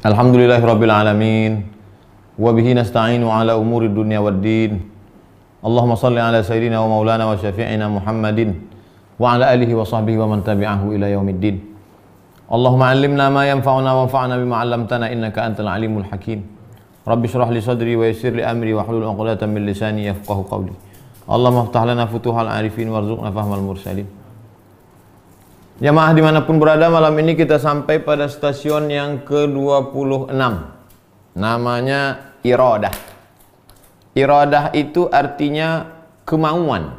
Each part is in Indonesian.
Alhamdulillahirabbil alamin. Wa bihi nasta'inu ala umuri dunya waddin. Allahumma shalli ala sayyidina wa maulana wa syafi'ina Muhammadin wa ala alihi wa sahbihi wa man tabi'ahu ila yaumiddin. Allahumma 'allimna ma yanfa'una wanfa'na bima 'allamtana innaka antal alimul hakim. Rabbi shrah li sadri wa yassir li amri wa hlul 'uqdatam min lisani yafqahu qawli. Allahumma iftah lana futuhal arifin warzuqna fahmal mursalin. Jamaah dimanapun berada, malam ini kita sampai pada stasiun yang ke-26. Namanya iradah. Iradah itu artinya kemauan,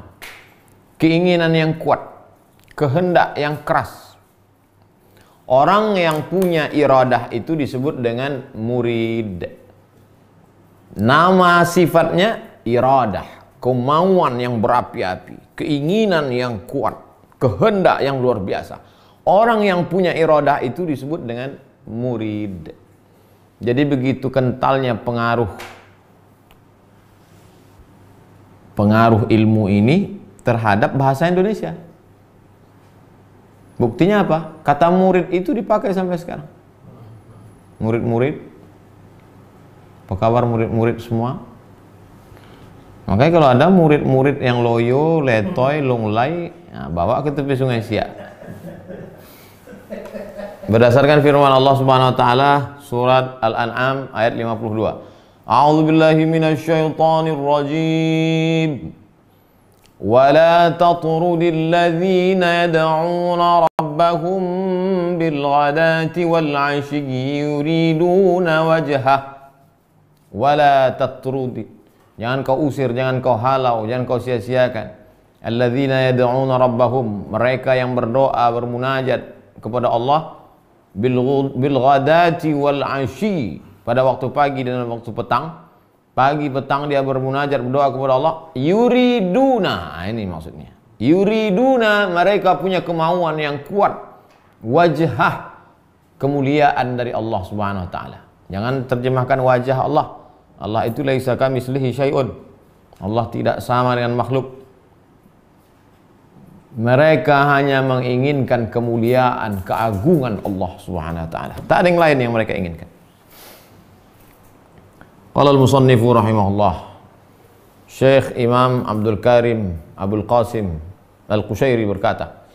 keinginan yang kuat, kehendak yang keras. Orang yang punya iradah itu disebut dengan murid. Nama sifatnya iradah, kemauan yang berapi-api, keinginan yang kuat, kehendak yang luar biasa. Orang yang punya iradah itu disebut dengan murid. Jadi begitu kentalnya pengaruh ilmu ini terhadap bahasa Indonesia. Buktinya apa? Kata murid itu dipakai sampai sekarang. Murid-murid. Apa kabar murid-murid semua? Makanya kalau ada murid-murid yang loyo, letoy, lunglai, nah, bawa ke tepi sungai Siak. Berdasarkan firman Allah Subhanahu wa taala surat Al-An'am ayat 52. A'udzu billahi minasyaitonir rajim. Wa la tatrudil ladzina yad'una rabbahum bil ghadati wal 'ashyi yuriduna wajhah. Wa la tatrudi. Jangan kau usir, jangan kau halau, jangan kau sia-siakan. Alladzina yad'una rabbahum, mereka yang berdoa, bermunajat kepada Allah bil ghadati wal 'ashyi, pada waktu pagi dan waktu petang. Pagi petang dia bermunajat, berdoa kepada Allah. Yuriduna, ini maksudnya. Yuriduna, mereka punya kemauan yang kuat. Wajhah, kemuliaan dari Allah Subhanahu wa taala. Jangan terjemahkan wajah Allah. Allah itu laisa kamitslihi syai'un. Allah tidak sama dengan makhluk. Mereka hanya menginginkan kemuliaan, keagungan Allah Subhanahu wa taala. Tak ada yang lain yang mereka inginkan. Qala al-musannifu rahimahullah. Syekh Imam Abdul Karim Abdul Qasim Al-Qushairi berkata,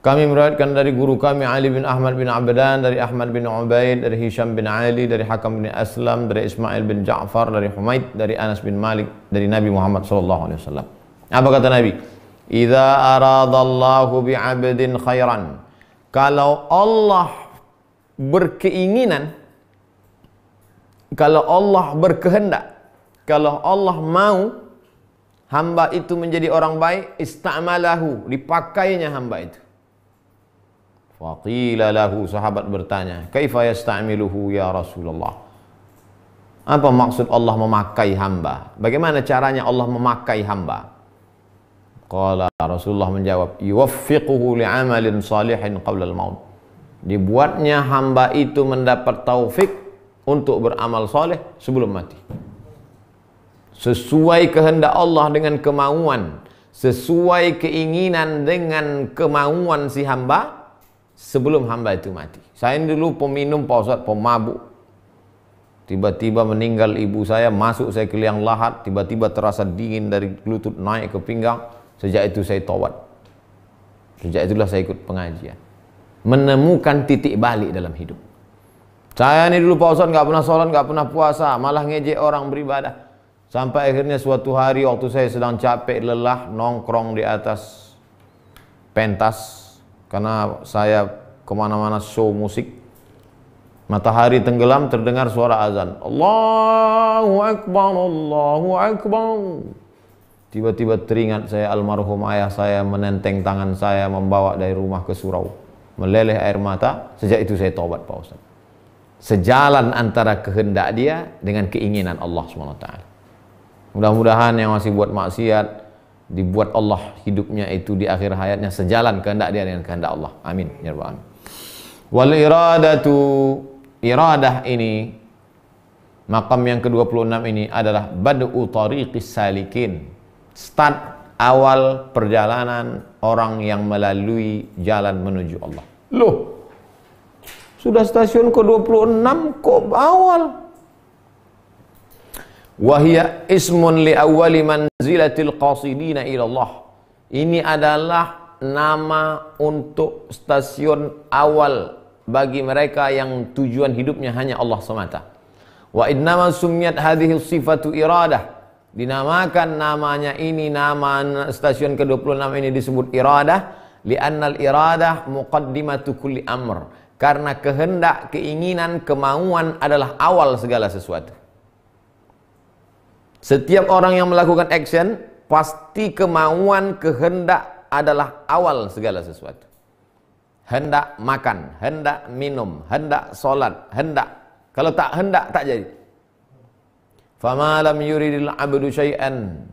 kami meriwayatkan dari guru kami Ali bin Ahmad bin Abdan, dari Ahmad bin Ubaid, dari Hisham bin Ali, dari Hakam bin Aslam, dari Ismail bin Ja'far, dari Humaid, dari Anas bin Malik, dari Nabi Muhammad SAW. Apa kata Nabi? Idza aradallahu bi'abdin khairan. Kalau Allah berkeinginan, kalau Allah berkehendak, kalau Allah mau hamba itu menjadi orang baik, ista'malahu, dipakainya hamba itu. Faqila lahu, sahabat bertanya, kaifa yasta'miluhu ya Rasulullah? Apa maksud Allah memakai hamba? Bagaimana caranya Allah memakai hamba? Qala, Rasulullah menjawab, yuwaffiquhu li'amalin salihin qabla al-maut. Dibuatnya hamba itu mendapat taufik untuk beramal soleh sebelum mati. Sesuai kehendak Allah dengan kemauan, sesuai keinginan dengan kemauan si hamba sebelum hamba itu mati. Saya dulu peminum, Pak Ustaz, pemabuk. Tiba-tiba meninggal ibu saya, masuk saya ke liang lahat, tiba-tiba terasa dingin dari lutut naik ke pinggang. Sejak itu saya taubat. Sejak itulah saya ikut pengajian. Menemukan titik balik dalam hidup. Saya ini dulu Pak Ustaz nggak pernah sholat, nggak pernah puasa, malah ngejek orang beribadah. Sampai akhirnya suatu hari waktu saya sedang capek, lelah, nongkrong di atas pentas. Karena saya kemana-mana show musik, matahari tenggelam, terdengar suara azan, Allahu Akbar, Allahu Akbar. Tiba-tiba teringat saya almarhum ayah saya menenteng tangan saya, membawa dari rumah ke surau, meleleh air mata. Sejak itu saya taubat, Pak Ustaz. Sejalan antara kehendak dia dengan keinginan Allah SWT. Mudah-mudahan yang masih buat maksiat, dibuat Allah hidupnya itu di akhir hayatnya sejalan kehendak dia dengan kehendak Allah. Amin ya rabbal alamin. Wal iradatu, iradah ini, makam yang ke-26 ini adalah bad'u tariqis salikin. Start awal perjalanan orang yang melalui jalan menuju Allah. Loh, Sudah stasiun ke-26 kok awal. Wahia ismun li awwali manzilatil qasidina ila Allah. Ini adalah nama untuk stasiun awal bagi mereka yang tujuan hidupnya hanya Allah semata. Wa innama summiyat hadhihi sifatu iradah. Dinamakan namanya ini, nama stasiun ke-26 ini disebut iradah, li'annal iradah muqaddimatu kulli amr. Karena kehendak, keinginan, kemauan adalah awal segala sesuatu. Setiap orang yang melakukan action, pasti kemauan, kehendak adalah awal segala sesuatu. Hendak makan, hendak minum, hendak sholat, hendak. Kalau tak hendak, tak jadi. Fama lam yuridil abdu syai'an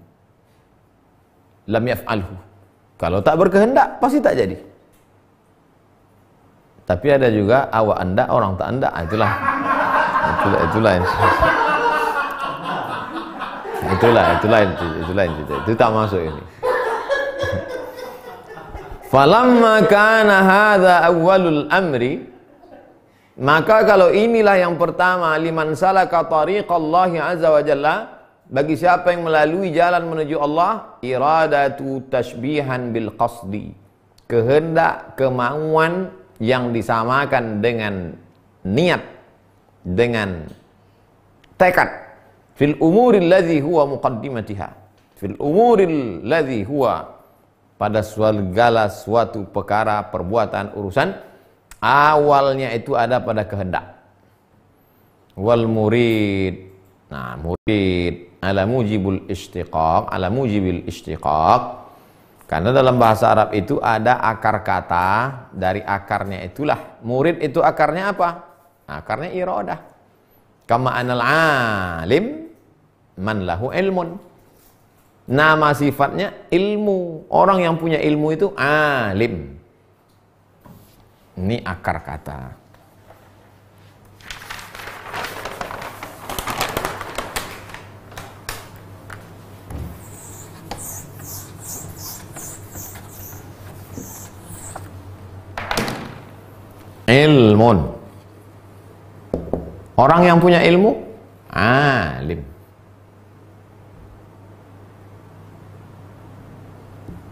lam yaf'alhu. Kalau tak berkehendak, pasti tak jadi. Tapi ada juga awak hendak, orang tak hendak. Itulah itu tak masuk ini. Falamma kana hadza awwalul amri, maka kalau inilah yang pertama, liman salaka tariqallahi azza wa jalla, bagi siapa yang melalui jalan menuju Allah, iradatu tashbihan bil qasdi, kehendak, kemauan yang disamakan dengan niat, dengan tekad. Fil umuril ladzi huwa muqaddimatiha, fil umuril ladzi huwa, pada segala suatu perkara, perbuatan, urusan, awalnya itu ada pada kehendak. Wal murid, nah murid ala mujibul istiqaq, ala mujibil istiqaq, karena dalam bahasa Arab itu ada akar kata, dari akarnya itulah murid itu akarnya apa? Akarnya iradah. Kama anal alim man lahu ilmun. Nama sifatnya ilmu. Orang yang punya ilmu itu alim. Ini akar kata. Ilmun. Orang yang punya ilmu alim.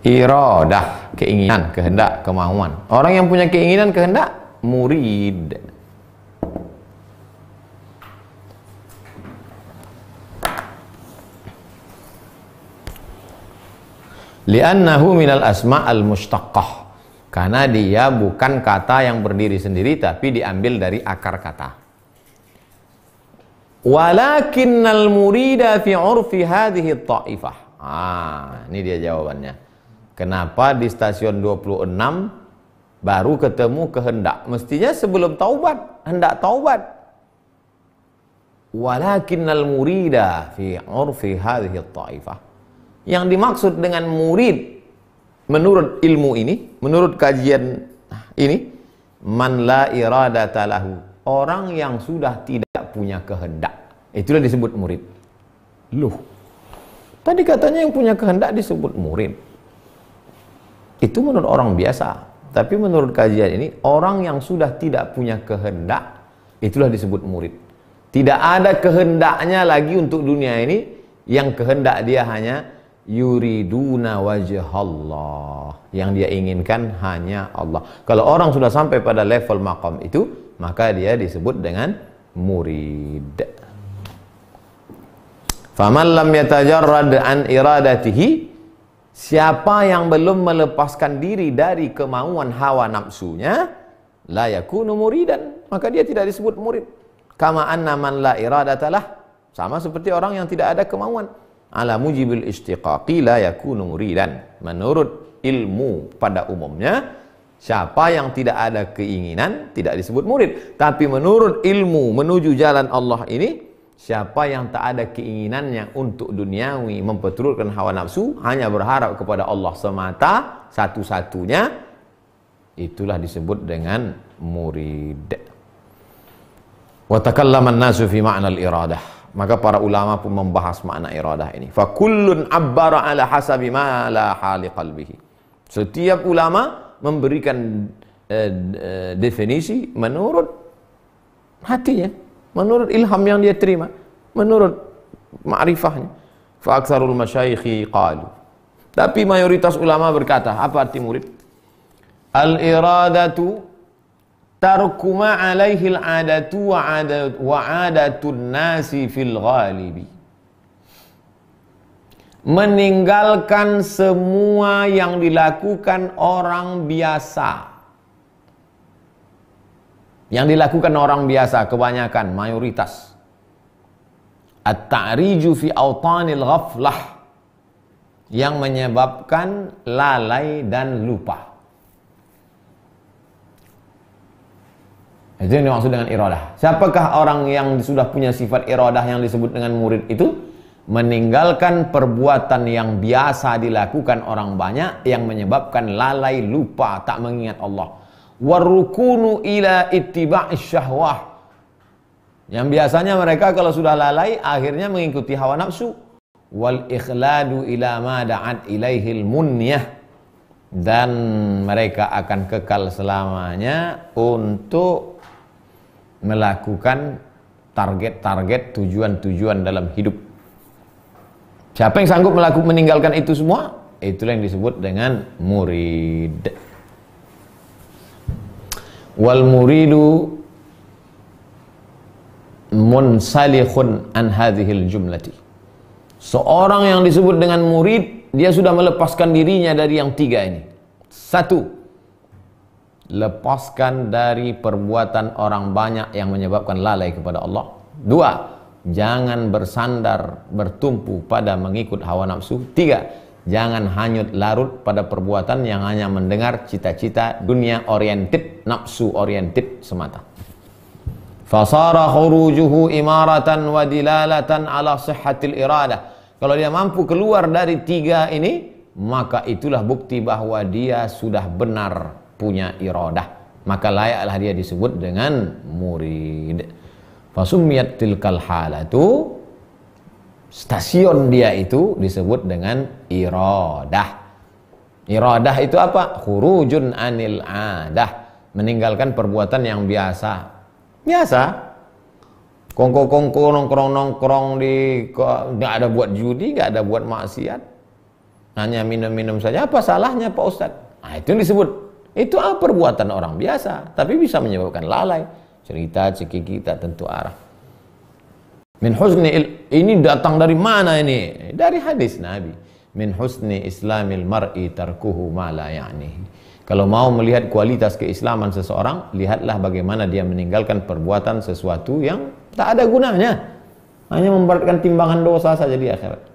Iradah, keinginan, kehendak, kemauan. Orang yang punya keinginan, kehendak, murid. Li'annahu minal asma'al mustaqqah, karena dia bukan kata yang berdiri sendiri, tapi diambil dari akar kata. Walakinnal murida fi 'urfi hadhihi ta'ifah. Ini dia jawabannya. Kenapa di stasiun 26 baru ketemu kehendak? Mestinya sebelum taubat, hendak taubat. Walakinnal murida fi 'urfi hadhihi ta'ifah. Yang dimaksud dengan murid menurut ilmu ini, menurut kajian ini, man la iradata lahu, orang yang sudah tidak punya kehendak. Itulah disebut murid. Loh, tadi katanya yang punya kehendak disebut murid. Itu menurut orang biasa. Tapi menurut kajian ini, orang yang sudah tidak punya kehendak, itulah disebut murid. Tidak ada kehendaknya lagi untuk dunia ini, yang kehendak dia hanya yuriduna wajhallah, yang dia inginkan hanya Allah. Kalau orang sudah sampai pada level maqam itu, maka dia disebut dengan murid. Faman lam yatajarrad an iradatihi, siapa yang belum melepaskan diri dari kemauan hawa nafsunya, la yakunu muridan, maka dia tidak disebut murid. Kama anna man la iradatalah, sama seperti orang yang tidak ada kemauan. Ala mujibil istiqaqi la yakunu muridan. Menurut ilmu pada umumnya, siapa yang tidak ada keinginan tidak disebut murid. Tapi menurut ilmu menuju jalan Allah ini, siapa yang tak ada keinginannya untuk duniawi, memperturutkan hawa nafsu, hanya berharap kepada Allah semata, satu-satunya, itulah disebut dengan murid. Wa takallama an-nasu fi ma'na al-iradah. Maka para ulama pun membahas makna iradah ini. Fa kullun abbara ala hasabi ma la hali qalbihi. Setiap ulama memberikan definisi menurut hatinya, menurut ilham yang dia terima, menurut ma'rifahnya. Fa aktsarul masyayikhi qalu. Tapi mayoritas ulama berkata, apa arti murid? Al-iradatu tarku ma alaihi al-adatu wa adatun nasi fil ghalibi. Meninggalkan semua yang dilakukan orang biasa. Yang dilakukan orang biasa, kebanyakan, mayoritas. At-ta'riju fi awtanil ghaflah. Yang menyebabkan lalai dan lupa. Itu yang dimaksud dengan iradah. Siapakah orang yang sudah punya sifat iradah yang disebut dengan murid itu? Meninggalkan perbuatan yang biasa dilakukan orang banyak yang menyebabkan lalai, lupa, tak mengingat Allah. Warukunu ila ittiba'is syahwah. Yang biasanya mereka kalau sudah lalai akhirnya mengikuti hawa nafsu. Wal ikhladu ila ma da'at ilaihil munyah. Dan mereka akan kekal selamanya untuk melakukan target-target, tujuan-tujuan dalam hidup. Siapa yang sanggup meninggalkan itu semua? Itulah yang disebut dengan murid. Wal muridu munsalikhun an hadhil jumlati. Seorang yang disebut dengan murid, dia sudah melepaskan dirinya dari yang tiga ini. Satu, lepaskan dari perbuatan orang banyak yang menyebabkan lalai kepada Allah. Dua, jangan bersandar, bertumpu pada mengikut hawa nafsu. Tiga, jangan hanyut larut pada perbuatan yang hanya mendengar cita-cita dunia oriented, nafsu oriented semata. Fasara khurujuhu imaratan wa dilalatan ala sihhatil iradah. Kalau dia mampu keluar dari tiga ini, maka itulah bukti bahwa dia sudah benar punya iradah. Maka layaklah dia disebut dengan murid. Fasumiyat tilkal halatu, stasiun dia itu disebut dengan iradah. Iradah itu apa? Khurujun anil adah, meninggalkan perbuatan yang biasa. Biasa, kongko-kongko, nongkrong-nongkrong nggak ada buat judi, nggak ada buat maksiat, hanya minum-minum saja. Apa salahnya Pak Ustadz? Nah, itu yang disebut. Itu perbuatan orang biasa, tapi bisa menyebabkan lalai. Cerita cekiki tak tentu arah. Min husni ini datang dari mana ini? Dari hadis Nabi. Min husni islamil mar'i tarkuhu ma la ya'nihi. Kalau mau melihat kualitas keislaman seseorang, lihatlah bagaimana dia meninggalkan perbuatan sesuatu yang tak ada gunanya, hanya memberatkan timbangan dosa saja di akhirat.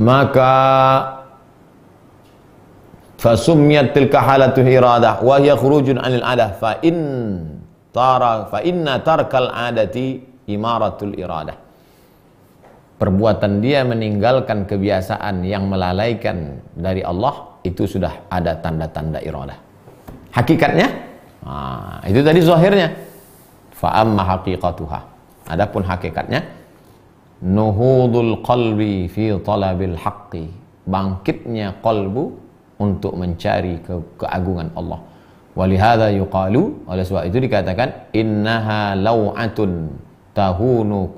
Maka fasumiyat tilka halatu iradah wa hiya khurujun 'anil 'adah fa inna tarkal 'adati imaratul iradah. Perbuatan dia meninggalkan kebiasaan yang melalaikan dari Allah, itu sudah ada tanda-tanda iradah. Hakikatnya, itu tadi zahirnya. Fa amma haqiqatuha. Adapun hakikatnya, nuhudul qalbi fi talabil haqqi, bangkitnya qalbu untuk mencari keagungan Allah. Walihada yuqalu, oleh sebab itu dikatakan innaha law'atun tahunu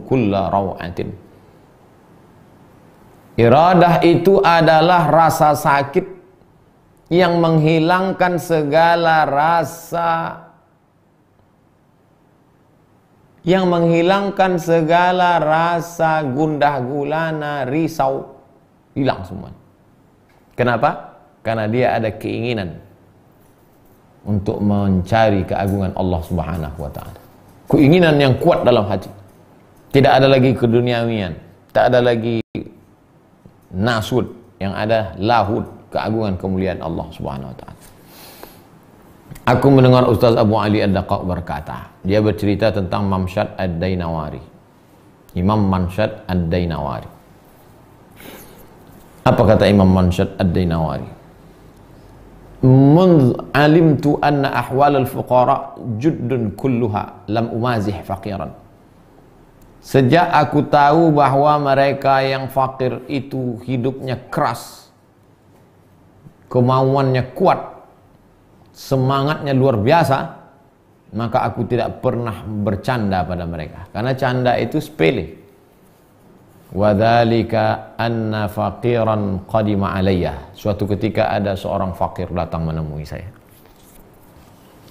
kulla raw'atin. Iradah itu adalah rasa sakit yang menghilangkan segala rasa, gundah gulana, risau, hilang semua. Kenapa? Karena dia ada keinginan untuk mencari keagungan Allah Subhanahu wa taala. Keinginan yang kuat dalam hati. Tidak ada lagi keduniawian, tak ada lagi nasud, yang ada lahud, keagungan kemuliaan Allah Subhanahu wa taala. Aku mendengar Ustaz Abu Ali Ad-Daqaq berkata, dia bercerita tentang Mamshad Ad-Dainawari. Imam Mamshad Ad-Dainawari. Apa kata Imam Mamshad Ad-Dainawari? Munz alimtu anna ahwal al-fuqara juddun kulluha lam umazih faqiran. Sejak aku tahu bahwa mereka yang fakir itu hidupnya keras, kemauannya kuat, semangatnya luar biasa, maka aku tidak pernah bercanda pada mereka. Karena canda itu sepele. Wadzalika anna faqiran qadima alayya. Suatu ketika ada seorang fakir datang menemui saya.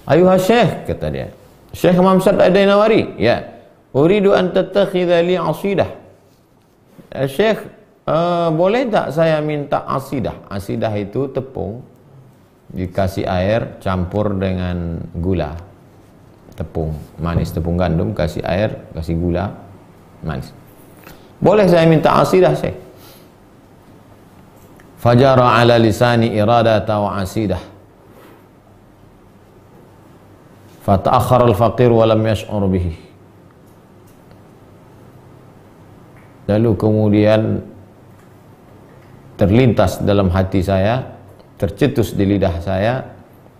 Ayuha syekh, kata dia. Syekh Mamsad Ad-Dainawari, ya. Uridu an tattakhidha li asidah. Syekh, boleh tak saya minta asidah? Asidah itu tepung dikasih air campur dengan gula. Tepung manis, tepung gandum, kasih air, kasih gula, manis. Boleh saya minta asidah, Syekh? Fajara ala lisani iradata wa asidah. Fata'akhkhara al-faqir wa lam yash'ur bihi. Lalu kemudian terlintas dalam hati saya, tercetus di lidah saya,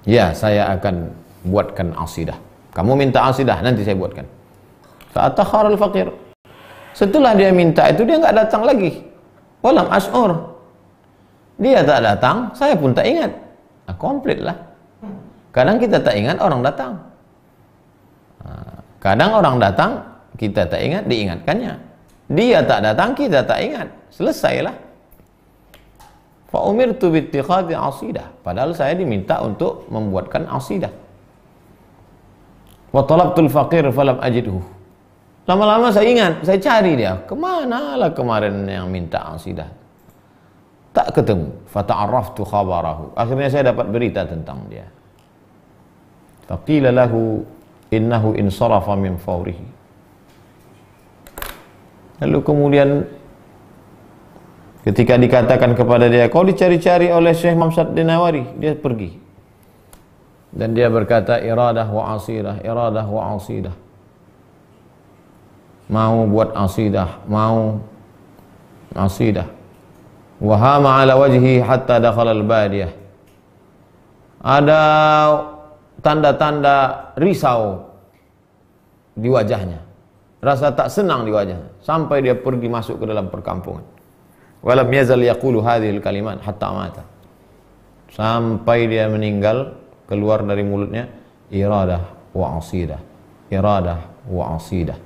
ya saya akan buatkan asidah. Kamu minta asidah, nanti saya buatkan. Fa'atakhara al-faqir. Setelah dia minta itu, dia nggak datang lagi. Walam ash'ur. Dia tak datang, saya pun tak ingat. Nah, komplit lah. Kadang kita tak ingat, orang datang. Kadang orang datang, kita tak ingat, diingatkannya. Dia tak datang, kita tak ingat. Selesailah. Fa umirtu bi ittikhadhi asidah. Padahal saya diminta untuk membuatkan asidah. Wa talabtul faqir falam ajidhu. Lama-lama saya ingat, saya cari dia. Kemana lah kemarin yang minta asidah? Tak ketemu. Fata'arraftu khabarahu. Akhirnya saya dapat berita tentang dia. Faqila lahu innahu insarafa min fawrihi. Lalu kemudian ketika dikatakan kepada dia, kau dicari-cari oleh Syekh Mamsad Ad-Dainawari, dia pergi. Dan dia berkata, iradah wa asidah, iradah wa asidah. Mau buat asidah, mau asidah. Wahama ala wajhi hatta dakhala al-badiyah. Ada tanda-tanda risau di wajahnya. Rasa tak senang di wajahnya sampai dia pergi masuk ke dalam perkampungan. Walam yazal yaqulu hadhil kalimat hatta mata. Sampai dia meninggal, keluar dari mulutnya iradah wa asidah. Iradah wa asidah.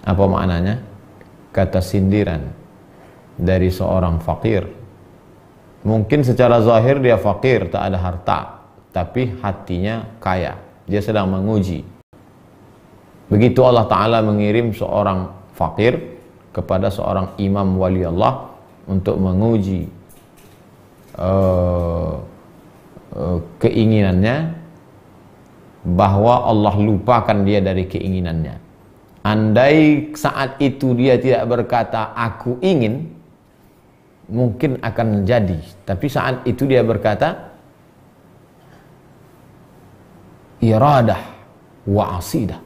Apa maknanya? Kata sindiran dari seorang fakir. Mungkin secara zahir dia fakir, tak ada harta, tapi hatinya kaya. Dia sedang menguji. Begitu Allah Ta'ala mengirim seorang fakir kepada seorang imam wali Allah untuk menguji keinginannya, bahwa Allah lupakan dia dari keinginannya. Andai saat itu dia tidak berkata aku ingin, mungkin akan jadi. Tapi saat itu dia berkata iradah wa asidah.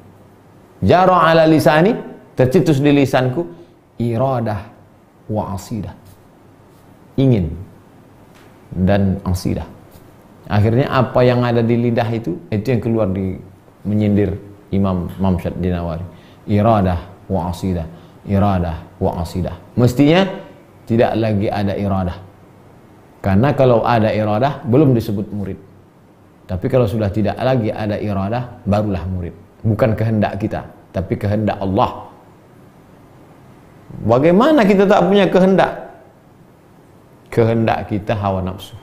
Jara ala lisani, tercetus di lisanku, iradah wa asidah. Ingin dan asidah. Akhirnya apa yang ada di lidah itu yang keluar di menyindir Imam Mamsad Ad-Dainawari. Iradah wa asidah, iradah wa asidah. Mestinya tidak lagi ada iradah. Karena kalau ada iradah belum disebut murid. Tapi kalau sudah tidak lagi ada iradah, barulah murid. Bukan kehendak kita, tapi kehendak Allah. Bagaimana kita tak punya kehendak? Kehendak kita hawa nafsu.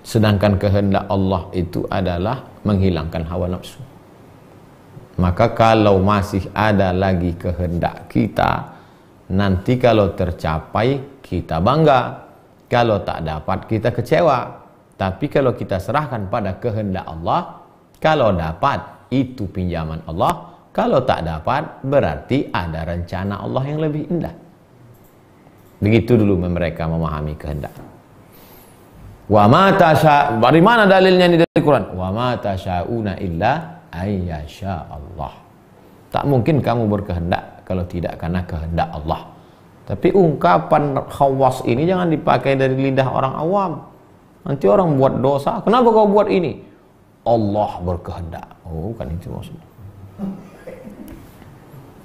Sedangkan kehendak Allah itu adalah menghilangkan hawa nafsu. Maka kalau masih ada lagi kehendak kita, nanti kalau tercapai kita bangga. Kalau tak dapat kita kecewa. Tapi kalau kita serahkan pada kehendak Allah, kalau dapat itu pinjaman Allah, kalau tak dapat berarti ada rencana Allah yang lebih indah. Begitu dulu mereka memahami kehendak. Wa ma tasya, dari mana dalilnya ini dari Quran? Wa ma tasyauna illa ayyasha Allah. Tak mungkin kamu berkehendak kalau tidak karena kehendak Allah. Tapi ungkapan khawas ini jangan dipakai dari lidah orang awam. Nanti orang buat dosa, kenapa kau buat ini? Allah berkehendak. Oh, bukan itu maksudnya.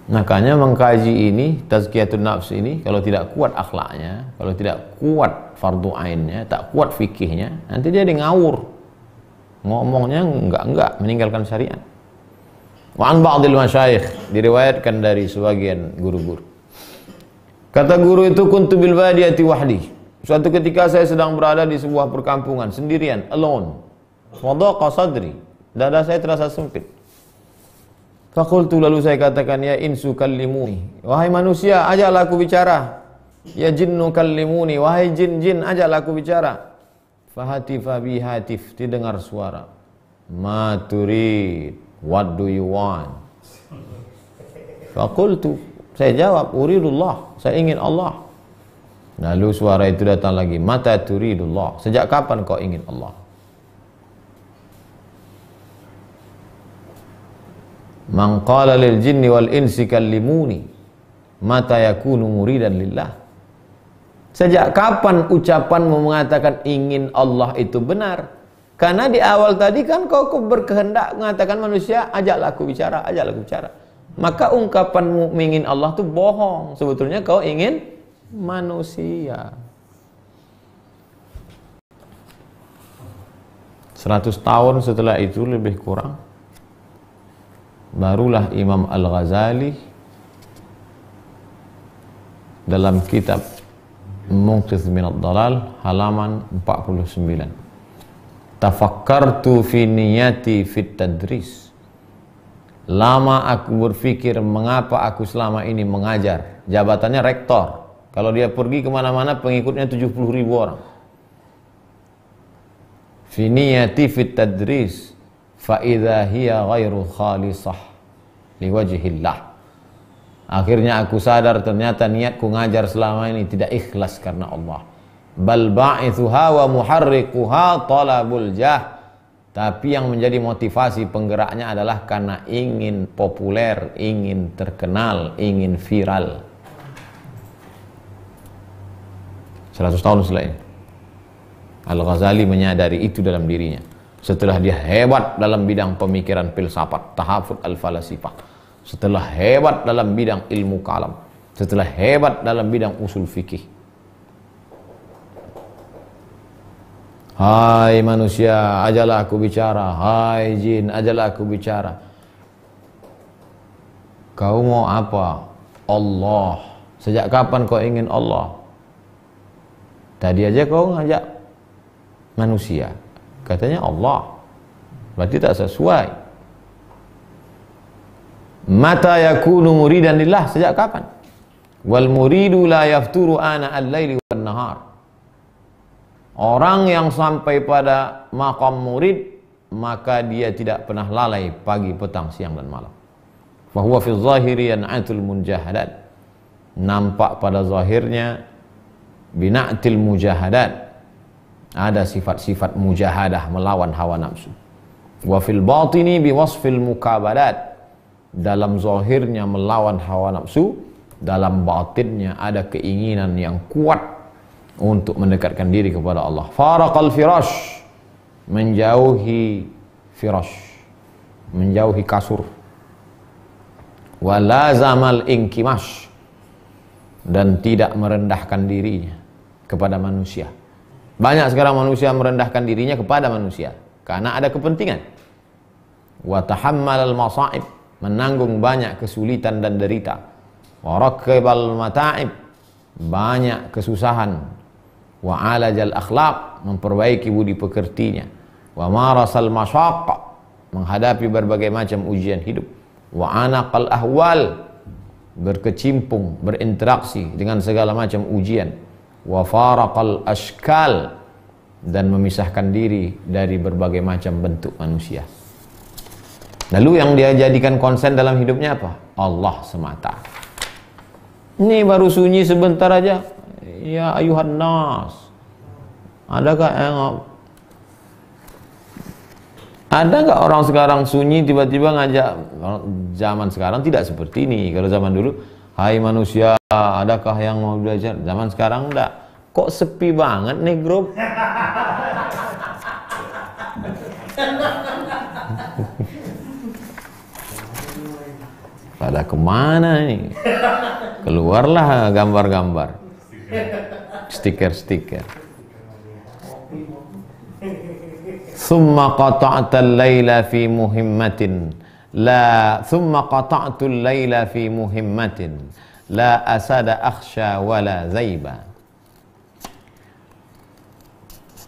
Makanya mengkaji ini, tazkiyatun nafs ini, kalau tidak kuat akhlaknya, kalau tidak kuat fardu ainnya, tak kuat fikihnya, nanti dia ngawur. Ngomongnya enggak, meninggalkan syariat. Wa an ba'dil masyayikh, diriwayatkan dari sebagian guru-guru. Kata guru itu, kuntu bil badiyati wahdi. Suatu ketika saya sedang berada di sebuah perkampungan sendirian, alone. Wadaqa sadri, dada saya terasa sempit. Fakultu, lalu saya katakan, ya insu kallimuni, wahai manusia, ajaklah aku bicara. Ya jinnu kallimuni, wahai jin-jin, ajaklah aku bicara. Fahatifa bi hatif, didengar suara. Ma turid, what do you want? Fakultu, saya jawab, uridullah, saya ingin Allah. Lalu suara itu datang lagi, mata turidullah, sejak kapan kau ingin Allah? Man qala lil jinni wal insi kallimuni mata yakunu muridan lillah. Sejak kapan ucapanmu mengatakan ingin Allah itu benar? Karena di awal tadi kan kau berkehendak mengatakan manusia, ajaklah aku bicara, ajaklah aku bicara. Maka ungkapanmu ingin Allah itu bohong. Sebetulnya kau ingin manusia. 100 tahun setelah itu lebih kurang, barulah Imam Al-Ghazali dalam kitab Munqidh minad Dhalal halaman 49, tafakkartu fi niyati fit tadris. Lama aku berpikir mengapa aku selama ini mengajar. Jabatannya rektor. Kalau dia pergi kemana-mana pengikutnya 70.000 orang. Fi niyati fit tadris fa idza hiya ghairu khalisah liwajhillah. Akhirnya aku sadar ternyata niatku ngajar selama ini tidak ikhlas karena Allah. Bal ba'ithuha wa muharrikuha talabul jah. Tapi yang menjadi motivasi penggeraknya adalah karena ingin populer, ingin terkenal, ingin viral. 100 tahun setelah ini, Al-Ghazali menyadari itu dalam dirinya. Setelah dia hebat dalam bidang pemikiran filsafat, tahafut al-falasifah, setelah hebat dalam bidang ilmu kalam, setelah hebat dalam bidang usul fikih. Hai manusia, ajalah aku bicara. Hai jin, ajalah aku bicara. Kau mau apa? Allah. Sejak kapan kau ingin Allah? Tadi aja kau ngajak manusia, katanya Allah. Berarti tak sesuai. Mata yakunu muridan lillah, sejak kapan? Wal muridu la yafturu ana al-laili wan nahar. Orang yang sampai pada maqam murid, maka dia tidak pernah lalai pagi, petang, siang dan malam. Fahuwa fi zahiri yan'atul munjahadat. Nampak pada zahirnya bina'til mujahadat. Ada sifat-sifat mujahadah, melawan hawa nafsu. Wa fil batini biwasfil mukabadat. Dalam zahirnya melawan hawa nafsu, dalam batinnya ada keinginan yang kuat untuk mendekatkan diri kepada Allah. Faraqal firash, menjauhi firash, menjauhi kasur. Wa lazamal inkimash, dan tidak merendahkan dirinya kepada manusia. Banyak sekarang manusia merendahkan dirinya kepada manusia karena ada kepentingan. Wa tahammalal masa'ib, menanggung banyak kesulitan dan derita. Wa rakibal mata'ib, banyak kesusahan. Wa alajal akhlaq, memperbaiki budi pekertinya. Wa marasal masyaqqa, menghadapi berbagai macam ujian hidup. Wa anaqal ahwal, berkecimpung, berinteraksi dengan segala macam ujian. Wa faraqal ashkal, dan memisahkan diri dari berbagai macam bentuk manusia. Lalu yang dia jadikan konsen dalam hidupnya apa? Allah semata. Ini baru sunyi sebentar aja. Ya ayuhan nas. Adakah ada nggak orang sekarang sunyi tiba-tiba ngajak? Zaman sekarang tidak seperti ini. Kalau zaman dulu, hai manusia, adakah yang mau belajar? Zaman sekarang enggak. Kok sepi banget nih grup? Pada kemana ini? Keluarlah gambar-gambar, stiker-stiker. Thumma qata'tal laila fi muhimmatin la thumma qata'tul laila fi muhimmatin la asada akhsha wala zaiba.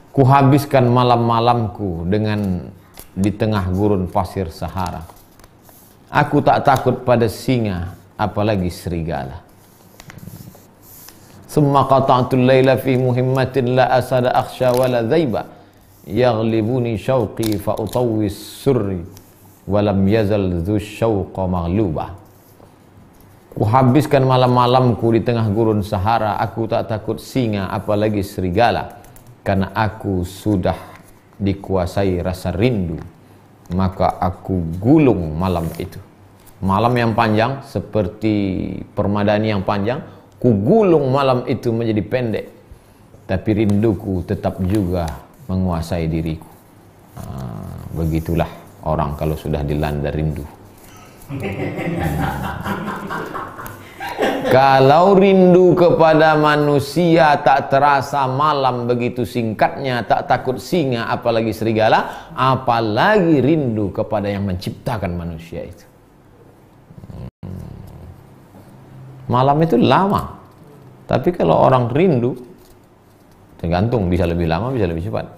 Kuhabiskan malam-malamku dengan di tengah gurun pasir Sahara. Aku tak takut pada singa, apalagi serigala. Summa qata'tul laila fi muhimmatin la asada akhsha wala zaiba. Yaghlibuni syauqi fa utawwis surri walam yazal dzu syauqa maghluba. Kuhabiskan malam-malamku di tengah gurun Sahara. Aku tak takut singa, apalagi serigala. Karena aku sudah dikuasai rasa rindu, maka aku gulung malam itu. Malam yang panjang seperti permadani yang panjang, ku gulung malam itu menjadi pendek. Tapi rinduku tetap juga menguasai diriku. Begitulah orang kalau sudah dilanda rindu. Kalau rindu kepada manusia tak terasa, malam begitu singkatnya, tak takut singa apalagi serigala, apalagi rindu kepada yang menciptakan manusia itu. Malam itu lama, tapi kalau orang rindu, tergantung, bisa lebih lama, bisa lebih cepat.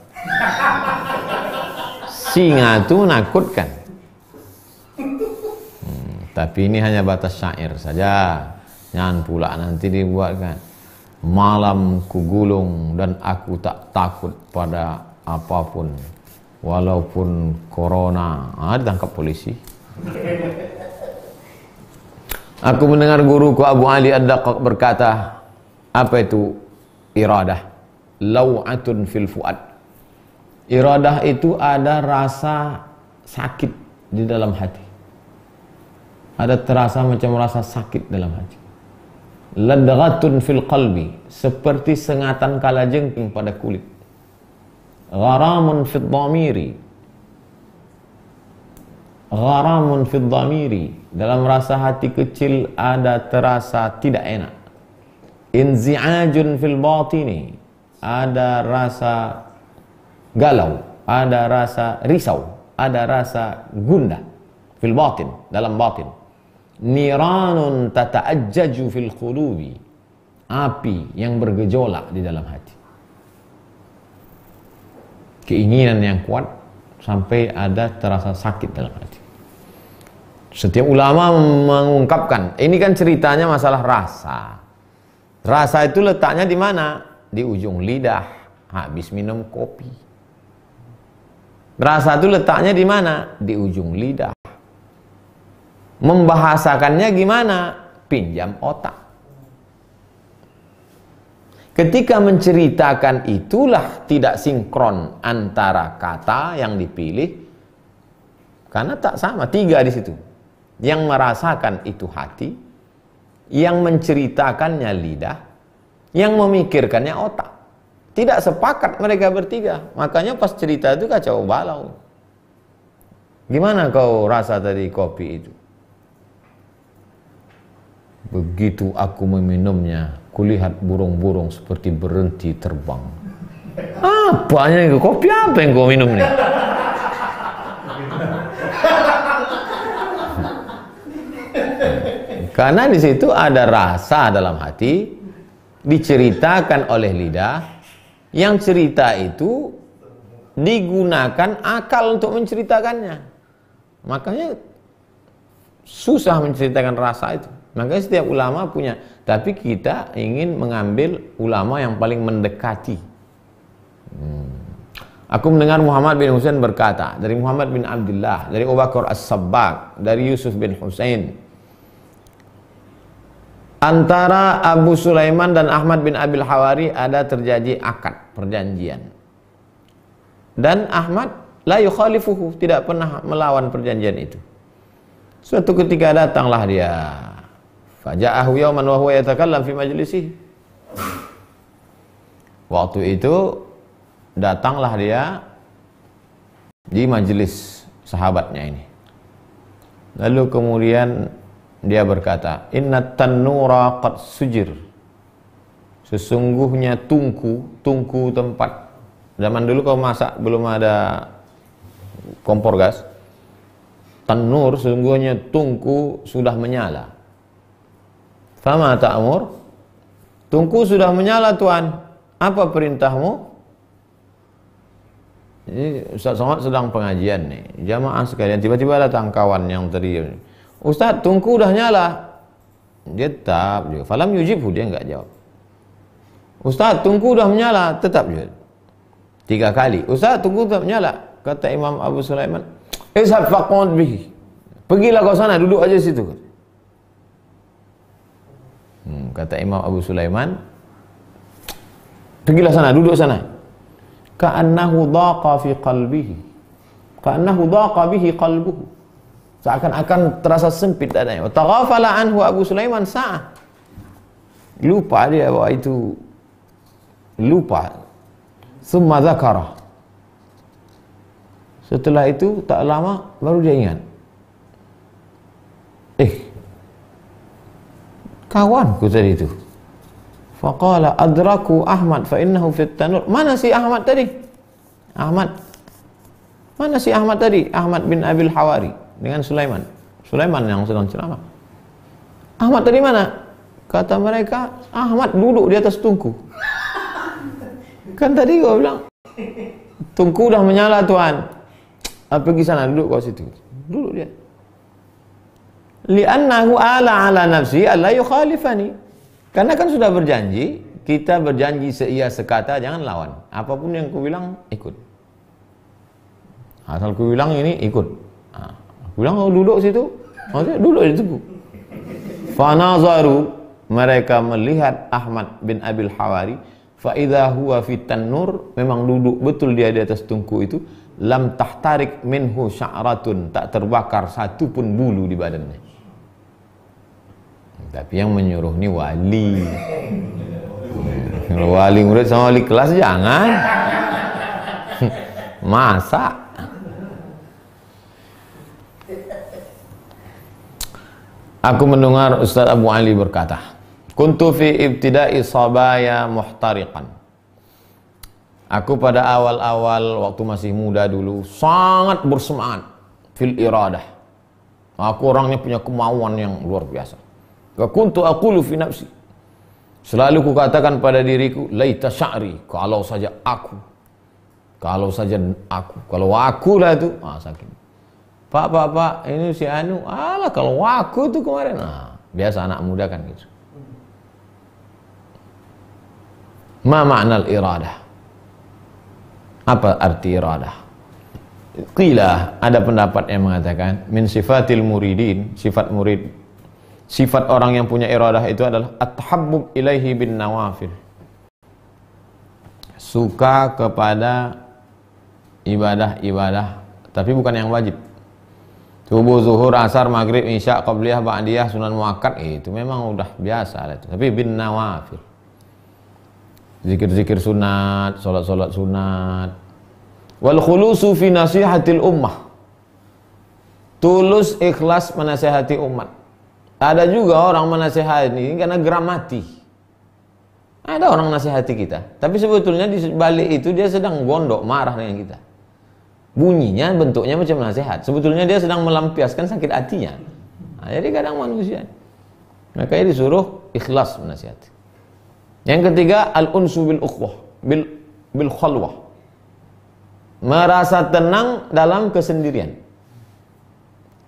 Singa itu menakutkan. Tapi ini hanya batas syair saja. Jangan pula nanti dibuatkan malam ku gulung dan aku tak takut pada apapun walaupun corona. Ditangkap polisi. Aku mendengar guruku Abu Ali Ad-Daqqaq berkata, apa itu iradah? Law'atun fil fuad. Iradah itu ada rasa sakit di dalam hati. Ada terasa macam rasa sakit dalam hati. Ladghatun fil qalbi, seperti sengatan kalajengking pada kulit. Gharamun fid dhamiri, gharamun fid dhamiri, dalam rasa hati kecil ada terasa tidak enak. Inzi'ajun fil batini, ada rasa galau, ada rasa risau, ada rasa gundah fil batin, dalam batin. Niranun tata'ajjaju fil qulubi, api yang bergejolak di dalam hati. Keinginan yang kuat sampai ada terasa sakit dalam hati. Setiap ulama mengungkapkan, ini kan ceritanya masalah rasa. Rasa itu letaknya di mana? Di ujung lidah habis minum kopi. Rasa itu letaknya di mana? Di ujung lidah. Membahasakannya gimana? Pinjam otak. Ketika menceritakan itulah tidak sinkron antara kata yang dipilih, karena tak sama, tiga di situ. Yang merasakan itu hati, yang menceritakannya lidah, yang memikirkannya otak. Tidak sepakat mereka bertiga. Makanya pas cerita itu kacau balau. Gimana kau rasa tadi kopi itu? Begitu aku meminumnya, kulihat burung-burung seperti berhenti terbang. Apanya itu? Kopi apa yang kau minum nih? Karena di situ ada rasa dalam hati, diceritakan oleh lidah, yang cerita itu digunakan akal untuk menceritakannya. Makanya susah menceritakan rasa itu. Makanya setiap ulama punya, tapi kita ingin mengambil ulama yang paling mendekati. Aku mendengar Muhammad bin Husain berkata, dari Muhammad bin Abdullah, dari Abu Bakar As-Sabbaq, dari Yusuf bin Husain, antara Abu Sulaiman dan Ahmad bin Abil Hawari ada terjadi akad, perjanjian. Dan Ahmad la yukhalifuhu, tidak pernah melawan perjanjian itu. Suatu ketika datanglah dia, faja'ahu yawman wa huwa yatakallam fi majlisihi. Waktu itu datanglah dia di majelis sahabatnya ini. Lalu kemudian dia berkata, "Inna tannura qad sujir." Sesungguhnya tungku tempat. Zaman dulu kalau masak belum ada kompor gas. Tanur, sesungguhnya tungku sudah menyala. Fama ta'mur? Tungku sudah menyala, Tuan. Apa perintahmu? Ini Ustaz Somad sedang pengajian nih. Jamaah sekalian, tiba-tiba datang kawan yang tadi. Ustaz, tungku udah nyala. Dia tetap juga. Falam yujibhu, dia enggak jawab. Ustaz, tungku udah menyala. Tetap juga. 3 kali. Ustaz, tungku tetap menyala. Kata Imam Abu Sulaiman, "Izhab faqud bihi." Pergilah kau sana, duduk aja situ. Kata Imam Abu Sulaiman, pergilah sana, duduk sana. Ka'annahu dhaqa fi qalbihi. Ka'annahu dhaqa bihi qalbuhu. Seakan-akan terasa sempit dadanya. Taghafala anhu Abu Sulaiman sa'ah. Lupa dia bahwa itu. Lupa. Summa dzakara. Setelah itu tak lama baru dia ingat. Kawanku tadi itu. Faqala adraku Ahmad fa innahu fit tanur. Mana si Ahmad tadi? Ahmad. Mana si Ahmad tadi? Ahmad bin Abil Hawari dengan Sulaiman. Sulaiman yang sedang ceramah. Ahmad tadi mana? Kata mereka, Ahmad duduk di atas tungku. Kan tadi gua bilang, tungku udah menyala, Tuan. Pergi sana, duduk kau situ. Duduk dia. Li'annahu ala nafsi alla yukhalifani. Karena kan sudah berjanji, kita berjanji seia sekata, jangan lawan. Apapun yang ku bilang, ikut. Asal ku bilang ini, ikut. Aku bilang, kau duduk situ. Maksudnya duduk di situ. Fanazaru, mereka melihat Ahmad bin Abil Hawari. Fa'idha huwa fitan nur, memang duduk betul dia di atas tungku itu. Lam tahtarik minhu sya'ratun, tak terbakar satu pun bulu di badannya. Tapi yang menyuruh ni wali. Kalau wali murid sama wali kelas jangan. Masa? Aku mendengar Ustaz Abu Ali berkata, "Kuntu fi ibtida'i sabaya muhtariqan." Aku pada awal-awal waktu masih muda dulu sangat bersemangat fil iradah. Aku orangnya punya kemauan yang luar biasa. Kuntu aqulu fi nafsi. Selalu kukatakan pada diriku, laita sya'ri, kalau saja aku. Kalau aku lah itu, sakit. Pak, ini si Anu, kalau aku tuh kemarin. Biasa anak muda kan gitu. Ma ma'nal iradah? Apa arti iradah? Qila, ada pendapat yang mengatakan min sifatil muridin, sifat murid. Sifat orang yang punya iradah itu adalah at-tahabbub ilaihi bin nawafil. Suka kepada ibadah-ibadah, tapi bukan yang wajib. Subuh, zuhur, asar, maghrib, isya, qabliyah, ba'diyah, sunan muakkad, itu memang udah biasa lah itu. Tapi bin nawafil. Zikir-zikir sunat, solat-solat sunat. Wal khulusu fi nasihatil ummah. Tulus ikhlas menasihati umat. Ada juga orang menasihati karena geram mati. Ada orang nasihati kita, tapi sebetulnya di balik itu dia sedang gondok, marah dengan kita. Bunyinya, bentuknya macam nasihat. Sebetulnya dia sedang melampiaskan sakit hatinya. Jadi kadang manusia. Makanya disuruh ikhlas menasihati. Yang ketiga, al-unsu bil ukhwah, bil khalwah. Merasa tenang dalam kesendirian.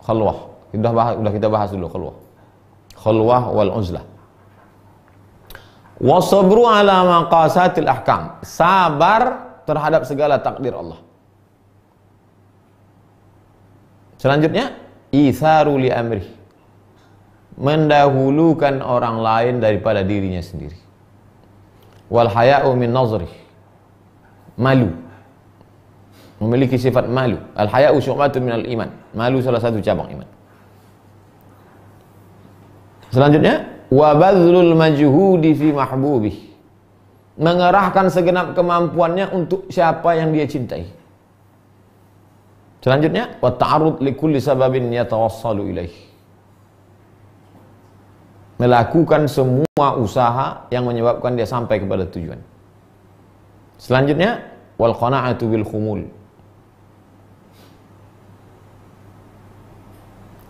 Khalwah. Udah kita bahas dulu khalwah. Khalwah wal uzlah. Wasabru ala maqasatil ahkam. Sabar terhadap segala takdir Allah. Selanjutnya, itharu li amrih. Mendahulukan orang lain daripada dirinya sendiri. Wal haya'u min nazrih. Malu. Memiliki sifat malu. Al haya'u syu'batun minal iman. Malu salah satu cabang iman. Selanjutnya, wa badlul majhudi fi mahbubih. Mengerahkan segenap kemampuannya untuk siapa yang dia cintai. Selanjutnya, wa ta'arud li kulli sababin yatawassalu ilaih. melakukan semua usaha yang menyebabkan dia sampai kepada tujuan. Selanjutnya, wal qana'atu bil khumul.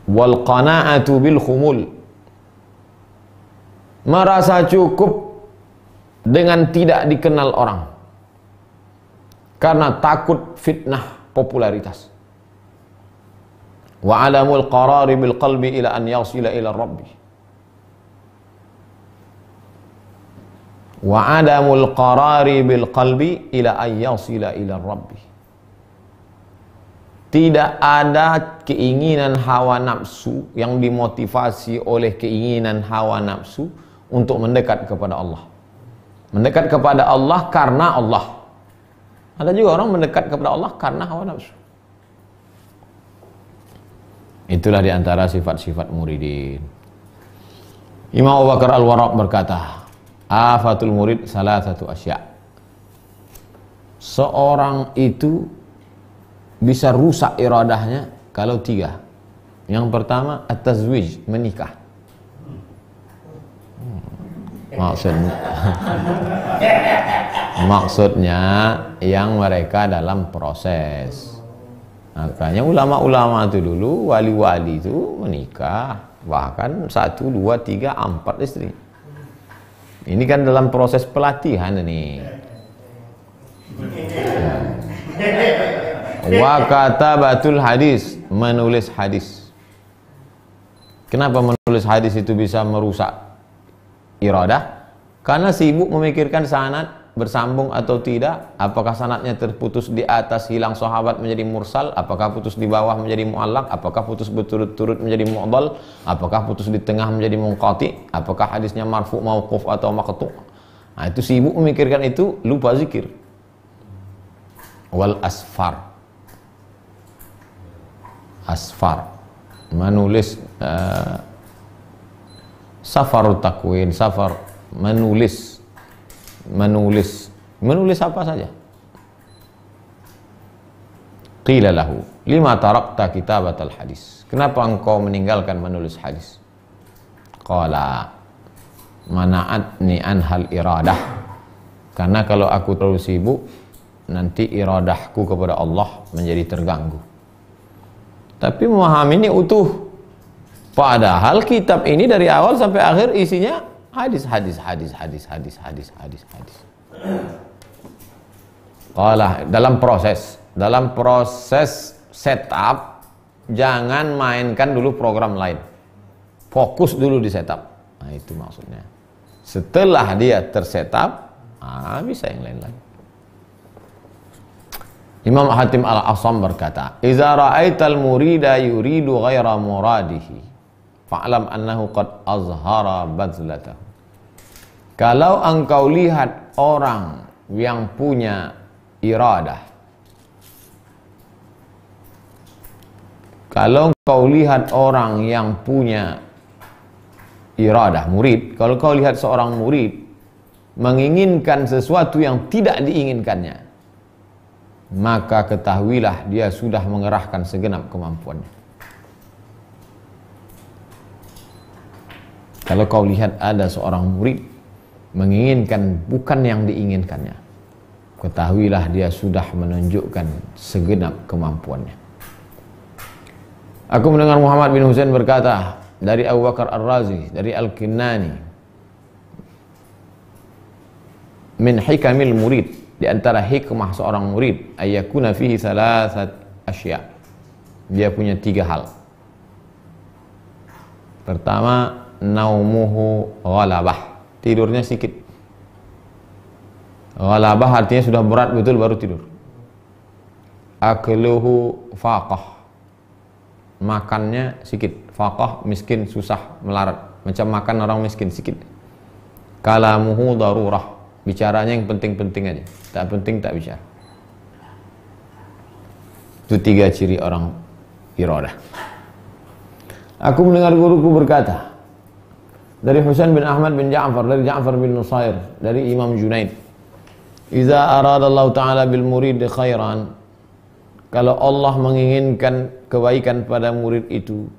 Wal qana'atu bil khumul. Merasa cukup dengan tidak dikenal orang karena takut fitnah popularitas. Wa adamul qarari bil qalbi ila an yasila ila rabbi. Wa adamul qarari bil qalbi ila an yasila ila rabbi. Tidak ada keinginan hawa nafsu yang dimotivasi oleh keinginan hawa nafsu untuk mendekat kepada Allah. Mendekat kepada Allah karena Allah. Ada juga orang mendekat kepada Allah karena hawa nafsu. Itulah diantara sifat-sifat muridin. Imam Abu Bakar Al-Warraq berkata, afatul murid salah satu asya. Seorang itu bisa rusak iradahnya kalau tiga. Yang pertama, at-tazwij, menikah. Maksudnya yang mereka dalam proses. Makanya ulama-ulama itu dulu, wali-wali itu menikah, bahkan 1, 2, 3, 4 istri. Ini kan dalam proses pelatihan ini. Wa katabatul hadis, menulis hadis. Kenapa menulis hadis itu bisa merusak iradah? Karena sibuk memikirkan sanad bersambung atau tidak, apakah sanadnya terputus di atas hilang sahabat menjadi mursal, apakah putus di bawah menjadi muallaq, apakah putus berturut-turut menjadi mu'dhal, apakah putus di tengah menjadi munqati, apakah hadisnya marfu, mauquf atau maqtu'. Nah, itu sibuk memikirkan itu, lupa zikir. Wal asfar. Asfar menulis safarut takwin, safar menulis apa saja. Qila lahu lima tarakta kitabatal hadis, kenapa engkau meninggalkan menulis hadis? Qala mana'atni anhal iradah, karena kalau aku terlalu sibuk nanti iradahku kepada Allah menjadi terganggu. Tapi memahami ini utuh, padahal kitab ini dari awal sampai akhir isinya hadis. Dalam proses setup, jangan mainkan dulu program lain. Fokus dulu di setup. Nah, itu maksudnya. Setelah dia tersetup, bisa yang lain-lain. Imam Hatim Al-Asam berkata, "Iza ra'aital murida yuridu ghaira muradihi, fa'lam annahu qad azhara bazlatahu." Kalau engkau lihat orang yang punya iradah, kalau engkau lihat orang yang punya iradah, murid, kalau kau lihat seorang murid menginginkan sesuatu yang tidak diinginkannya, maka ketahuilah dia sudah mengerahkan segenap kemampuannya. Kalau kau lihat ada seorang murid menginginkan bukan yang diinginkannya, ketahuilah dia sudah menunjukkan segenap kemampuannya. Aku mendengar Muhammad bin Husain berkata dari Abu Bakar Ar-Razi, dari Al-Kinnani, min hikamil murid, di antara hikmah seorang murid, ayyakuna fihi salasat asya, dia punya 3 hal. Pertama, naumuhu ghalabah, tidurnya sedikit. Ghalabah artinya sudah berat betul baru tidur. Akluhu faqah, makannya sedikit. Faqah, miskin, susah, melarat, macam makan orang miskin sedikit. Kalamuhu darurah, bicaranya yang penting-penting aja, tak penting tak bicara. Itu 3 ciri orang iradah. Aku mendengar guruku berkata dari Husain bin Ahmad bin Ja'far, dari Ja'far bin Nusair, dari Imam Junaid, "Iza aradallahu ta'ala bil murid khairan," kalau Allah menginginkan kebaikan pada murid itu,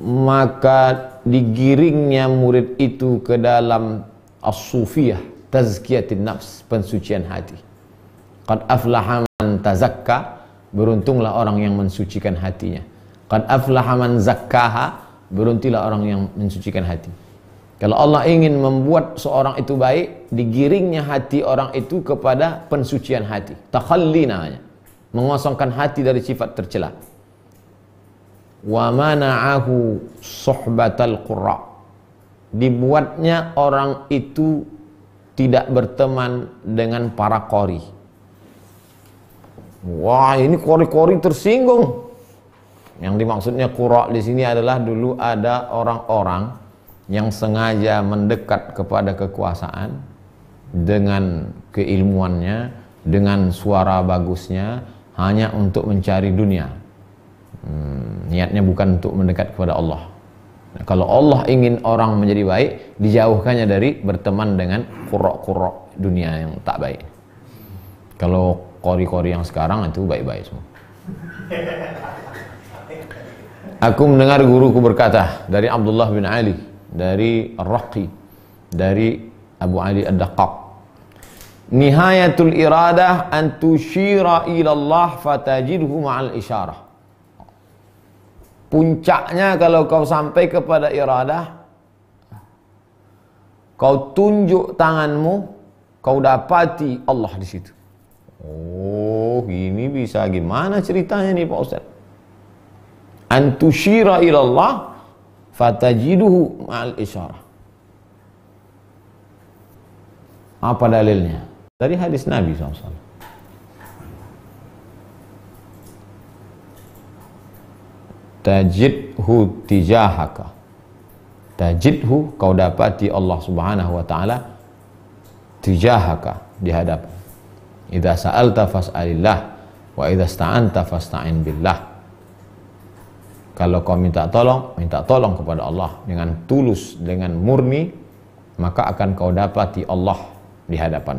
maka digiringnya murid itu ke dalam as-sufiyah, tazkiyatin nafs, pensucian hati. Qad aflaha man tazakka, beruntunglah orang yang mensucikan hatinya. Qad aflaha man zakkaha, beruntunglah orang yang mensucikan hati. Kalau Allah ingin membuat seorang itu baik, digiringnya hati orang itu kepada pensucian hati. Takhalli namanya, mengosongkan hati dari sifat tercela. Wa mana'ahu suhbatal qurra, dibuatnya orang itu tidak berteman dengan para qori. Wah, ini qori-qori tersinggung. Yang dimaksudnya qurra di sini adalah dulu ada orang-orang yang sengaja mendekat kepada kekuasaan dengan keilmuannya, dengan suara bagusnya, hanya untuk mencari dunia. Niatnya bukan untuk mendekat kepada Allah. Nah, kalau Allah ingin orang menjadi baik, dijauhkannya dari berteman dengan qurra-qurra dunia yang tak baik. Kalau qori-qori yang sekarang itu baik-baik semua. Aku mendengar guruku berkata, dari Abdullah bin Ali, dari Ar-Raqi, dari Abu Ali Ad-Daqqaq, nihayatul iradah an tushira ila Allah fatajidhu ma'al isyarah. Puncaknya kalau kau sampai kepada iradah, kau tunjuk tanganmu, kau dapati Allah di situ. Oh, ini bisa gimana ceritanya nih Pak Ustaz? An tushira ila Allah fatajiduhu ma'al isyarah. Apa dalilnya? Dari hadis Nabi SAW. Tajidhu tijahaka, tajidhu, kau dapati Allah subhanahu wa ta'ala tijahaka, di hadapan. Idza sa'alta fas'alillah wa idza sta'anta fasta'in billah. Kalau kau minta tolong kepada Allah dengan tulus, dengan murni, maka akan kau dapati Allah di hadapan.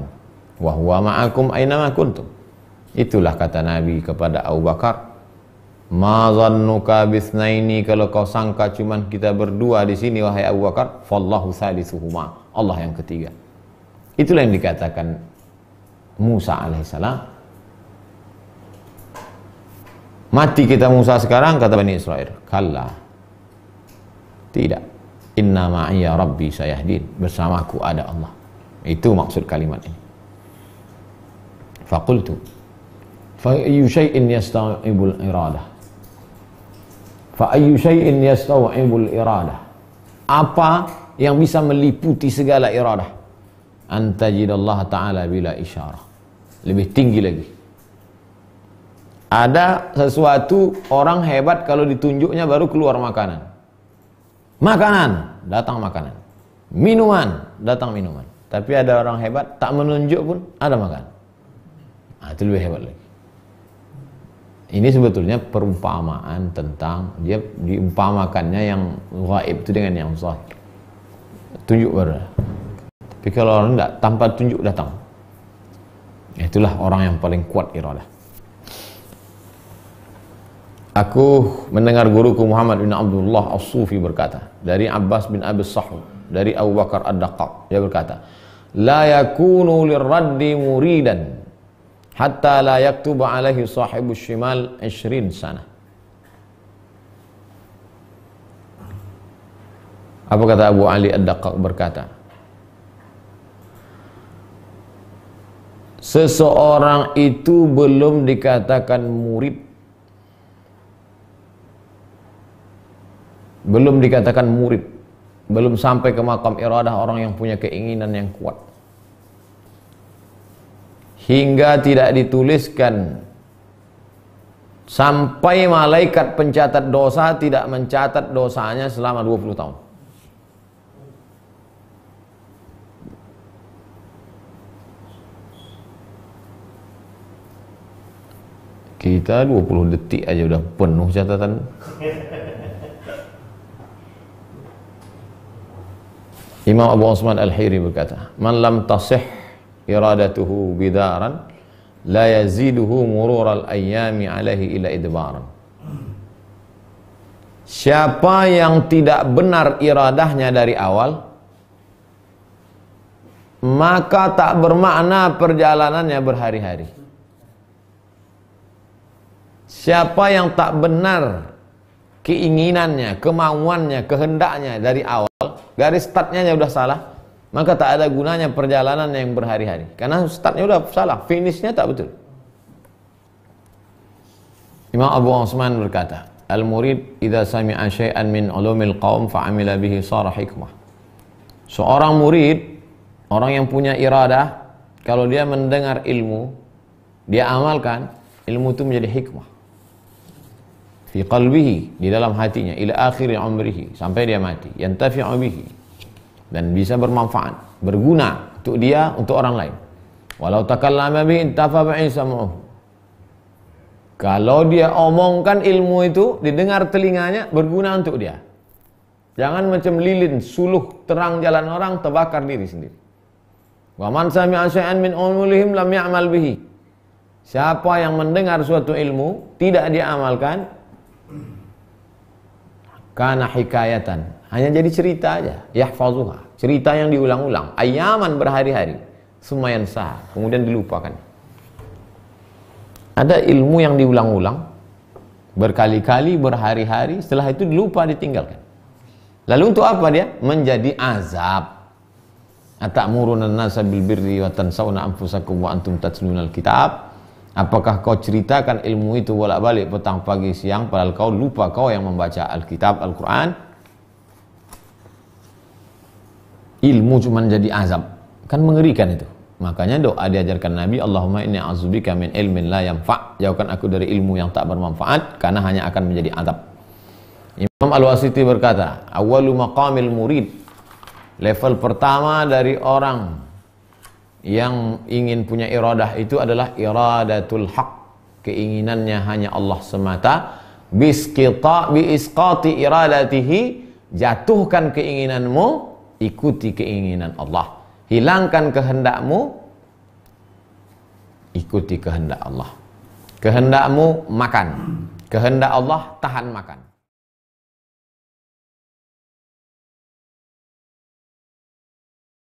Wa huwa ma'akum aina ma kuntum. Itulah kata Nabi kepada Abu Bakar, ma zannuka bisnaini, kalau kau sangka cuman kita berdua di sini wahai Abu Bakar, fallahu salisuhuma, Allah yang ketiga. Itulah yang dikatakan Musa alaihissalam. Mati kita Musa sekarang, kata Bani Israel, kalla, tidak, inna ma'iyya rabbi sayahdin, bersamaku ada Allah. Itu maksud kalimat ini. Faqultu fa ayyu syai'in yastaw'ibul iradah, fa'ayyu syai'in yastaw'ibul iradah, apa yang bisa meliputi segala iradah? Antajidallaha ta'ala bila isyarah. Lebih tinggi lagi. Ada sesuatu orang hebat kalau ditunjuknya baru keluar makanan. Makanan, datang makanan. Minuman, datang minuman. Tapi ada orang hebat tak menunjuk pun ada makanan. Nah, itu lebih hebat lagi. Ini sebetulnya perumpamaan tentang dia diumpamakannya yang gaib itu dengan yang zahir. Tunjuk baru. Tapi kalau orang tidak, tanpa tunjuk datang. Itulah orang yang paling kuat iradah. Aku mendengar guruku Muhammad bin Abdullah As-Sufi berkata, dari Abbas bin Abi Sahw, dari Abu Bakar Ad-Daqqaq, dia berkata, la yakunu lirraddi muridan hatta la yaktuba alaihi sahibu shimal 20 sana. Apa kata Abu Ali Ad-Daqqaq berkata, seseorang itu belum dikatakan murid, belum dikatakan murid, belum sampai ke makam iradah orang yang punya keinginan yang kuat, hingga tidak dituliskan, sampai malaikat pencatat dosa tidak mencatat dosanya selama 20 tahun. Kita 20 detik aja udah penuh catatan. Imam Abu Osman Al-Hiri berkata, man lam tasih iradatuhu bidaran la yaziduhu murural ayyami alaihi ila idbaran. siapa yang tidak benar iradahnya dari awal, maka tak bermakna perjalanannya berhari-hari. Siapa yang tak benar keinginannya, kemauannya, kehendaknya dari awal, garis startnya udah salah, maka tak ada gunanya perjalanan yang berhari-hari. Karena startnya udah salah, finishnya tak betul. Imam Abu Osman berkata, al-murid idza sami'a syai'an min ulumil qaum fa'amila bihi sara hikmah. Seorang murid, orang yang punya iradah, kalau dia mendengar ilmu, dia amalkan, ilmu itu menjadi hikmah fi qalbihi, di dalam hatinya, ila akhir umrihi, sampai dia mati, yantafi'u bihi, dan bisa bermanfaat, berguna untuk dia, untuk orang lain. Walau takallama bihi intafa bihi sam'uhu. Kalau dia omongkan ilmu itu, didengar telinganya, berguna untuk dia. Jangan macam lilin, suluh terang jalan orang, terbakar diri sendiri. Wa man sami'a syai'an min umulihim lam ya'mal bihi. Siapa yang mendengar suatu ilmu, tidak dia amalkan, kana hikayatan, hanya jadi cerita aja, yahfazuha, cerita yang diulang-ulang, ayaman berhari-hari, semayan sah, kemudian dilupakan. Ada ilmu yang diulang-ulang berkali-kali, berhari-hari, setelah itu dilupa, ditinggalkan. Lalu untuk apa dia? Menjadi azab. Atamuruna an-nasa bil birri wa tansawna anfusakum wa antum tatlunal kitab. Apakah kau ceritakan ilmu itu bolak-balik petang, pagi, siang, padahal kau lupa kau yang membaca Alkitab, Al-Quran? Ilmu cuma jadi azab, kan mengerikan itu. Makanya doa diajarkan Nabi, Allahumma inni a'udzubika min ilmin la yanfa', jauhkan aku dari ilmu yang tak bermanfaat, karena hanya akan menjadi azab. Imam Al-Wasiti berkata, awwalu maqamil murid, level pertama dari orang yang ingin punya iradah itu adalah iradatul haq, keinginannya hanya Allah semata, biisqati iradatihi, jatuhkan keinginanmu, ikuti keinginan Allah. Hilangkan kehendakmu, ikuti kehendak Allah. Kehendakmu makan, kehendak Allah tahan makan.